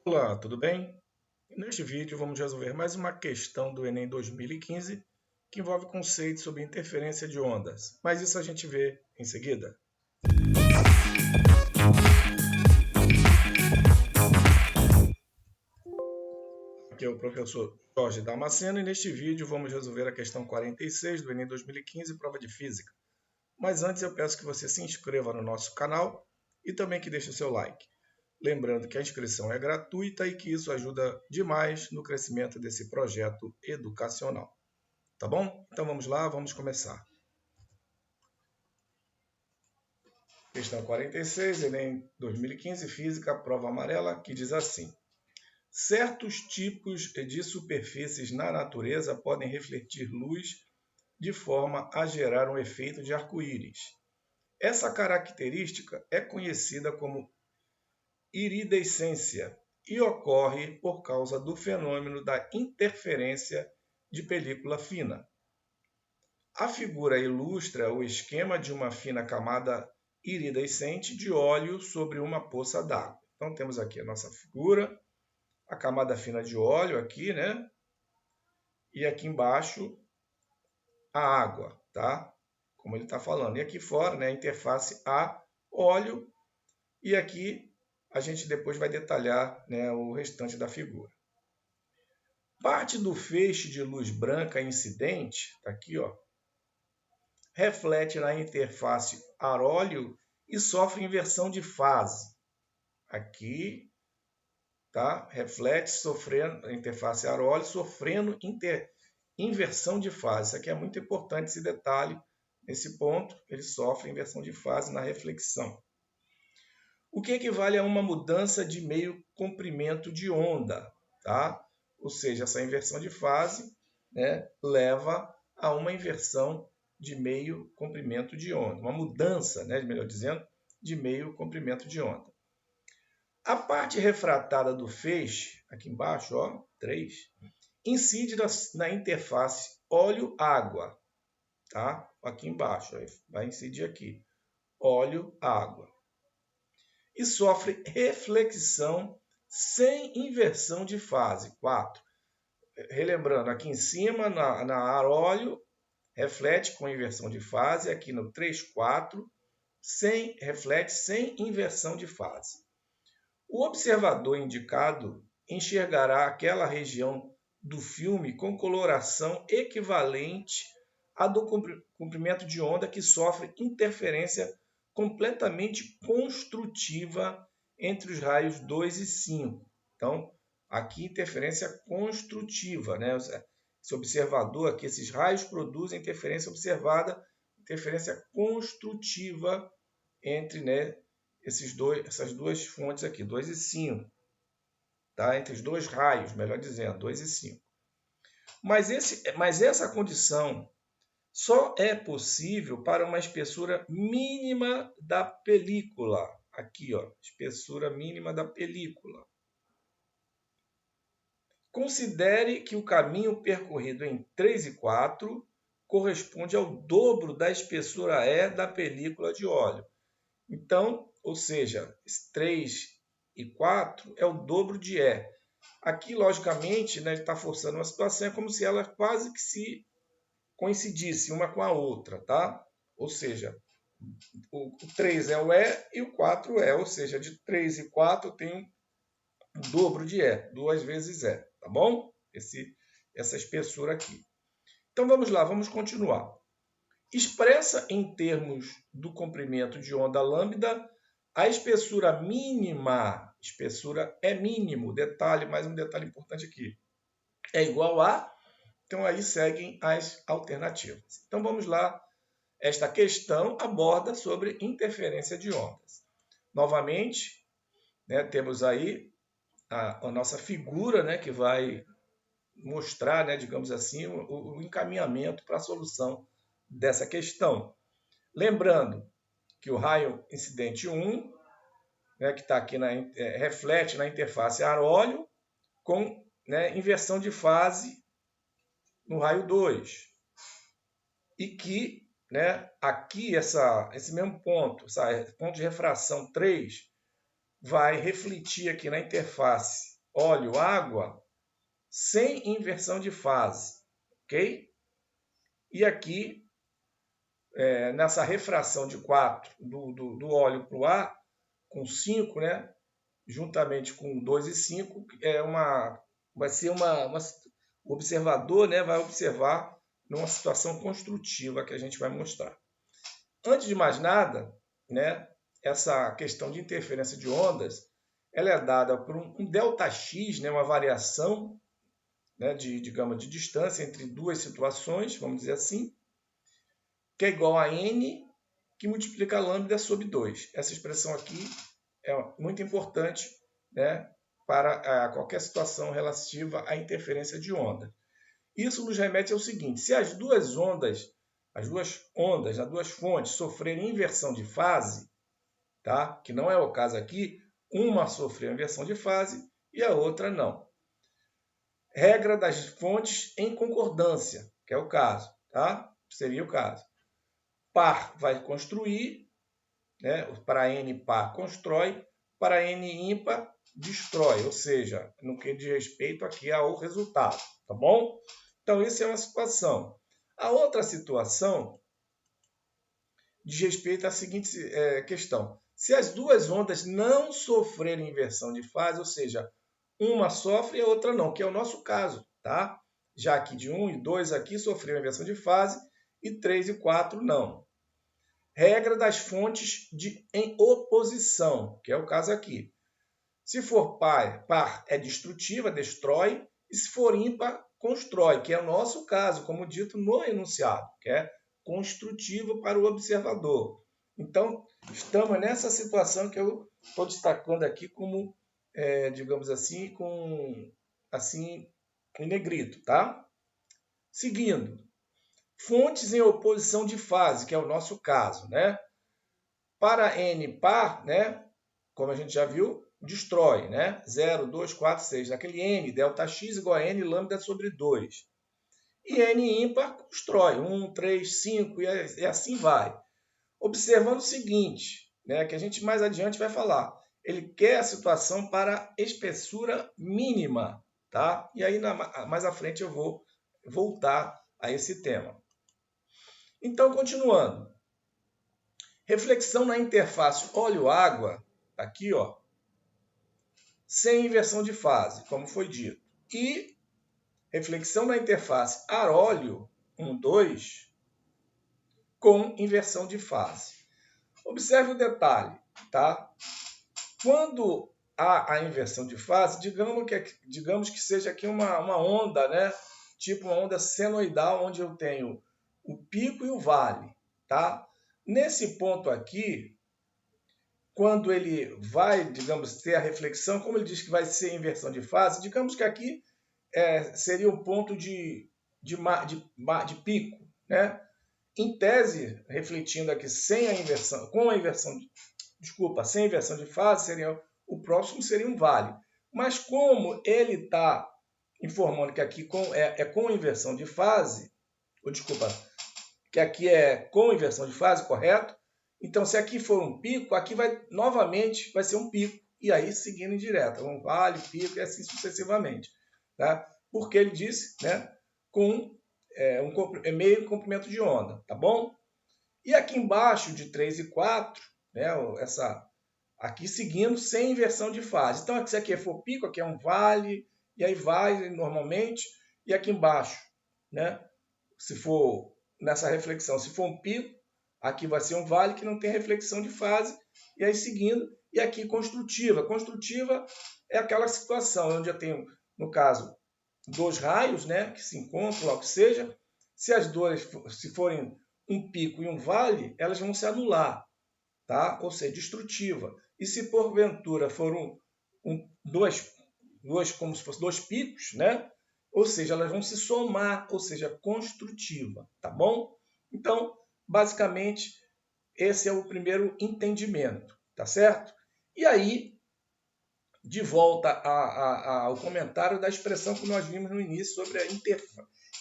Olá, tudo bem? Neste vídeo vamos resolver mais uma questão do Enem 2015 que envolve conceitos sobre interferência de ondas, mas isso a gente vê em seguida. Aqui é o professor Jorge Damasceno e neste vídeo vamos resolver a questão 46 do Enem 2015, prova de Física. Mas antes eu peço que você se inscreva no nosso canal e também que deixe o seu like. Lembrando que a inscrição é gratuita e que isso ajuda demais no crescimento desse projeto educacional. Tá bom? Então vamos lá, vamos começar. Questão 46, Enem 2015, Física, prova amarela, que diz assim: certos tipos de superfícies na natureza podem refletir luz de forma a gerar um efeito de arco-íris. Essa característica é conhecida como iridescência e ocorre por causa do fenômeno da interferência de película fina. A figura ilustra o esquema de uma fina camada iridescente de óleo sobre uma poça d'água. Então temos aqui a nossa figura, a camada fina de óleo aqui, né? E aqui embaixo a água, tá? Como ele está falando. E aqui fora, né, a interface a óleo. E aqui a gente depois vai detalhar, né, o restante da figura. Parte do feixe de luz branca incidente, tá aqui, ó, reflete na interface ar-óleo e sofre inversão de fase. Aqui, tá? Reflete sofrendo a interface ar-óleo sofrendo inversão de fase. Isso aqui é muito importante, esse detalhe. Nesse ponto, ele sofre inversão de fase na reflexão. O que equivale a uma mudança de meio comprimento de onda, tá? Ou seja, essa inversão de fase, né, leva a uma inversão de meio comprimento de onda, uma mudança, né, melhor dizendo, de meio comprimento de onda. A parte refratada do feixe, aqui embaixo, ó, 3, incide na interface óleo-água, tá? Aqui embaixo, vai incidir aqui, óleo-água. E sofre reflexão sem inversão de fase, 4. Relembrando, aqui em cima, na ar-óleo, reflete com inversão de fase, aqui no 3, 4, reflete sem inversão de fase. O observador indicado enxergará aquela região do filme com coloração equivalente à do comprimento de onda que sofre interferência completamente construtiva entre os raios 2 e 5. Então, aqui interferência construtiva, né? Esse observador aqui, esses raios produzem interferência observada, interferência construtiva entre, né, essas duas fontes aqui, 2 e 5. Tá? Entre os dois raios, melhor dizendo, 2 e 5. Mas essa condição só é possível para uma espessura mínima da película. Aqui, ó, espessura mínima da película. Considere que o caminho percorrido em 3 e 4 corresponde ao dobro da espessura E da película de óleo. Então, ou seja, 3 e 4 é o dobro de E. Aqui, logicamente, né, ele está forçando uma situação, é como se ela quase que se coincidisse uma com a outra, tá? Ou seja, o 3 é o E e o 4 é, ou seja, de 3 e 4 tem o dobro de E, 2 vezes E, tá bom? Essa espessura aqui. Então vamos lá, vamos continuar. Expressa em termos do comprimento de onda lambda a espessura mínima, espessura é mínimo, detalhe, mais um detalhe importante aqui, é igual a, então aí seguem as alternativas. Então vamos lá, esta questão aborda sobre interferência de ondas. Novamente, né, temos aí a nossa figura, né, que vai mostrar, né, digamos assim, o encaminhamento para a solução dessa questão. Lembrando que o raio incidente 1, né, que está aqui, reflete na interface ar-óleo com, né, inversão de fase no raio 2. E que, né, aqui esse mesmo ponto, ponto de refração 3, vai refletir aqui na interface óleo, água, sem inversão de fase, ok? E aqui, nessa refração de 4 do óleo para o ar, com 5, né? Juntamente com 2 e 5, vai ser o observador, né, vai observar numa situação construtiva que a gente vai mostrar. Antes de mais nada, né, essa questão de interferência de ondas, ela é dada por um ΔX, né, uma variação, né, digamos, de distância entre duas situações, vamos dizer assim, que é igual a n, que multiplica a lambda sobre 2. Essa expressão aqui é muito importante, né, para qualquer situação relativa à interferência de onda. Isso nos remete ao seguinte: se as duas fontes sofrerem inversão de fase, tá? Que não é o caso aqui, uma sofreu inversão de fase e a outra não. Regra das fontes em concordância, que é o caso, tá? Seria o caso. Par vai construir, né? Para n par constrói, para n ímpar destrói, ou seja, no que diz respeito aqui ao resultado, tá bom? Então, isso é uma situação. A outra situação diz respeito à seguinte questão. Se as duas ondas não sofrerem inversão de fase, ou seja, uma sofre e a outra não, que é o nosso caso, tá? Já que de 1 e 2 aqui sofreram inversão de fase e 3 e 4 não. Regra das fontes em oposição, que é o caso aqui. Se for par é destrutiva, destrói, e se for ímpar, constrói, que é o nosso caso, como dito no enunciado, que é construtivo para o observador. Então, estamos nessa situação que eu estou destacando aqui como, digamos assim, em negrito, tá? Seguindo, fontes em oposição de fase, que é o nosso caso, né? Para n par, né, como a gente já viu, destrói, né? 0, 2, 4, 6. Aquele n, ΔX igual a n lambda sobre 2. E n ímpar constrói, 1, 3, 5 e assim vai. Observando o seguinte, né, que a gente mais adiante vai falar. Ele quer a situação para espessura mínima, tá? E aí mais à frente eu vou voltar a esse tema. Então, continuando. Reflexão na interface óleo-água, aqui, ó, sem inversão de fase, como foi dito. E reflexão na interface ar-óleo 1, 2, com inversão de fase. Observe o detalhe, tá? Quando há a inversão de fase, digamos que seja aqui uma onda, né? Tipo uma onda senoidal, onde eu tenho o pico e o vale, tá? Nesse ponto aqui, quando ele vai, digamos, ter a reflexão, como ele diz que vai ser inversão de fase, digamos que aqui seria um ponto de pico, né? Em tese, refletindo aqui sem inversão de fase, o próximo seria um vale. Mas como ele está informando que aqui com inversão de fase, que aqui é com inversão de fase, correto? Então, se aqui for um pico, aqui novamente vai ser um pico, e aí seguindo em direto, um vale, pico, e assim sucessivamente. Tá? Porque ele disse, né, com meio comprimento de onda, tá bom? E aqui embaixo, de 3 e 4, né, aqui seguindo sem inversão de fase. Então, se aqui for pico, aqui é um vale, e aí vai normalmente, e aqui embaixo, né, se for nessa reflexão, se for um pico, aqui vai ser um vale que não tem reflexão de fase, e aí seguindo, e aqui construtiva. Construtiva é aquela situação onde eu tenho, no caso, dois raios, né, que se encontram, ou que seja, se as duas se forem um pico e um vale, elas vão se anular, tá? Ou seja, destrutiva. E se porventura foram como se fossem dois picos, né? Ou seja, elas vão se somar, ou seja, construtiva, tá bom? Então, basicamente, esse é o primeiro entendimento, tá certo? E aí, de volta ao comentário da expressão que nós vimos no início sobre a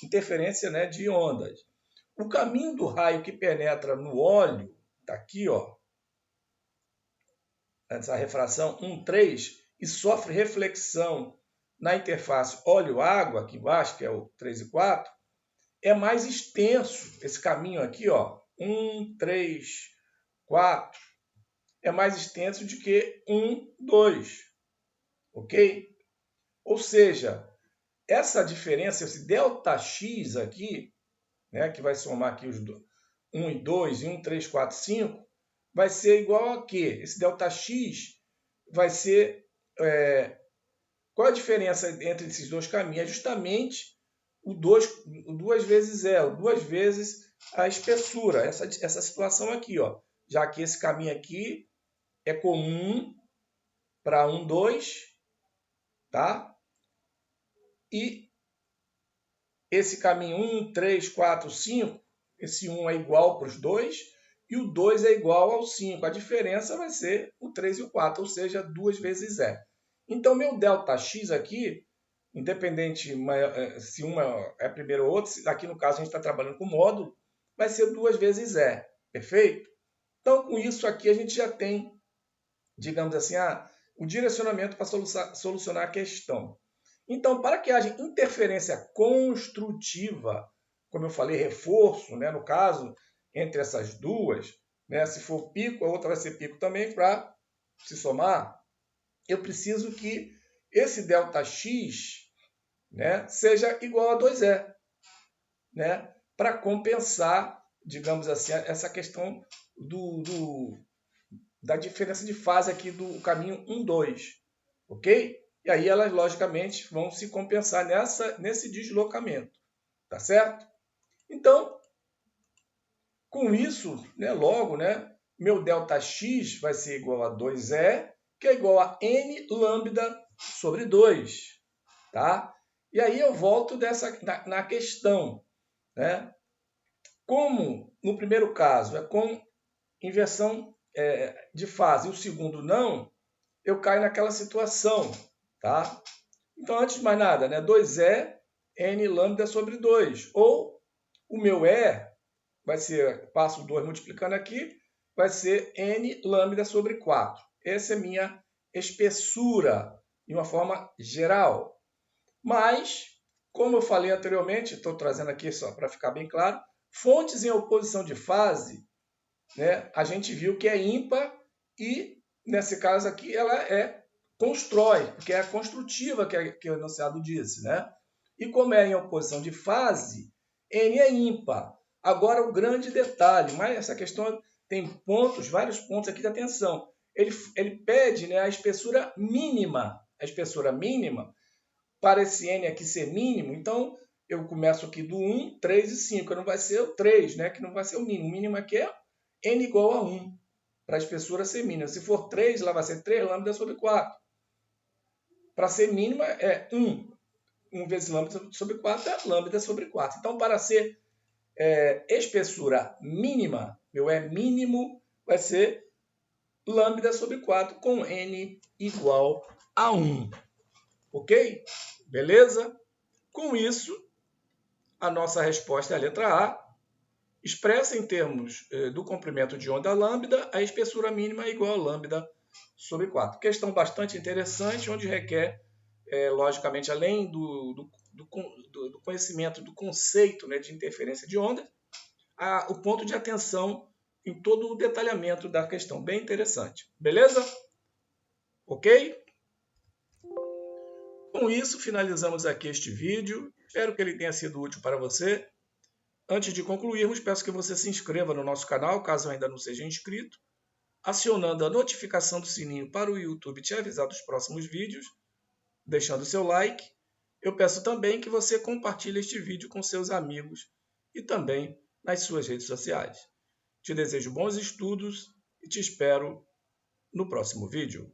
interferência, né, de ondas. O caminho do raio que penetra no óleo, está aqui, ó, essa refração 1,3, e sofre reflexão na interface óleo-água, aqui embaixo, que é o 3 e 4, é mais extenso. Esse caminho aqui, ó, 1, 3, 4, é mais extenso do que 1, 2, ok? Ou seja, essa diferença, esse ΔX aqui, né, que vai somar aqui os 1 e 2, e 1, 3, 4, 5, vai ser igual a quê? Esse ΔX vai ser... qual a diferença entre esses dois caminhos? É justamente o 2 vezes zero, 2 vezes a espessura, essa situação aqui, ó. Já que esse caminho aqui é comum para 1, 2, tá? E esse caminho 1, 3, 4, 5, esse 1 é igual para os dois e o 2 é igual ao 5. A diferença vai ser o 3 e o 4, ou seja, 2 vezes zero. Então, meu ΔX aqui, independente se uma é primeiro ou outra, aqui no caso a gente está trabalhando com módulo, vai ser 2 vezes zero, perfeito? Então, com isso aqui a gente já tem, digamos assim, o direcionamento para solucionar a questão. Então, para que haja interferência construtiva, como eu falei, reforço, né, no caso, entre essas duas, né, se for pico, a outra vai ser pico também, para se somar, eu preciso que esse ΔX, né, seja igual a 2E, né, para compensar, digamos assim, essa questão da diferença de fase aqui do caminho 1, 2, ok? E aí elas, logicamente, vão se compensar nesse deslocamento, tá certo? Então, com isso, né, logo, né, meu ΔX vai ser igual a 2E, que é igual a N lambda sobre 2, tá? E aí eu volto na questão, né? Como no primeiro caso é com inversão de fase e o segundo não, eu caio naquela situação, tá? Então, antes de mais nada, né, 2E N lambda sobre 2. Ou o meu E vai ser, passo o 2 multiplicando aqui, vai ser N lambda sobre 4. Essa é a minha espessura, de uma forma geral. Mas, como eu falei anteriormente, estou trazendo aqui só para ficar bem claro, fontes em oposição de fase, né, a gente viu que é ímpar e, nesse caso aqui, ela constrói, porque é a construtiva que o enunciado disse, né? E como é em oposição de fase, N é ímpar. Agora, o grande detalhe, mas essa questão tem pontos, vários pontos aqui de atenção. Ele pede, né, a espessura mínima. A espessura mínima, para esse N aqui ser mínimo, então eu começo aqui do 1, 3 e 5. Não vai ser o 3, né, que não vai ser o mínimo. O mínimo aqui é N igual a 1, para a espessura ser mínima. Se for 3, ela vai ser 3 lambda sobre 4. Para ser mínima é 1. 1 vezes lambda sobre 4 é lambda sobre 4. Então, para ser espessura mínima, meu E mínimo vai ser lambda sobre 4 com N igual a 1. Ok? Beleza? Com isso, a nossa resposta é a letra A. Expressa em termos do comprimento de onda lambda, a espessura mínima é igual a lambda sobre 4. Questão bastante interessante, onde requer, logicamente, além do conhecimento do conceito, né, de interferência de onda, o ponto de atenção em todo o detalhamento da questão. Bem interessante. Beleza? Ok? Com isso, finalizamos aqui este vídeo. Espero que ele tenha sido útil para você. Antes de concluirmos, peço que você se inscreva no nosso canal, caso ainda não seja inscrito, acionando a notificação do sininho para o YouTube te avisar dos próximos vídeos, deixando seu like. Eu peço também que você compartilhe este vídeo com seus amigos e também nas suas redes sociais. Te desejo bons estudos e te espero no próximo vídeo.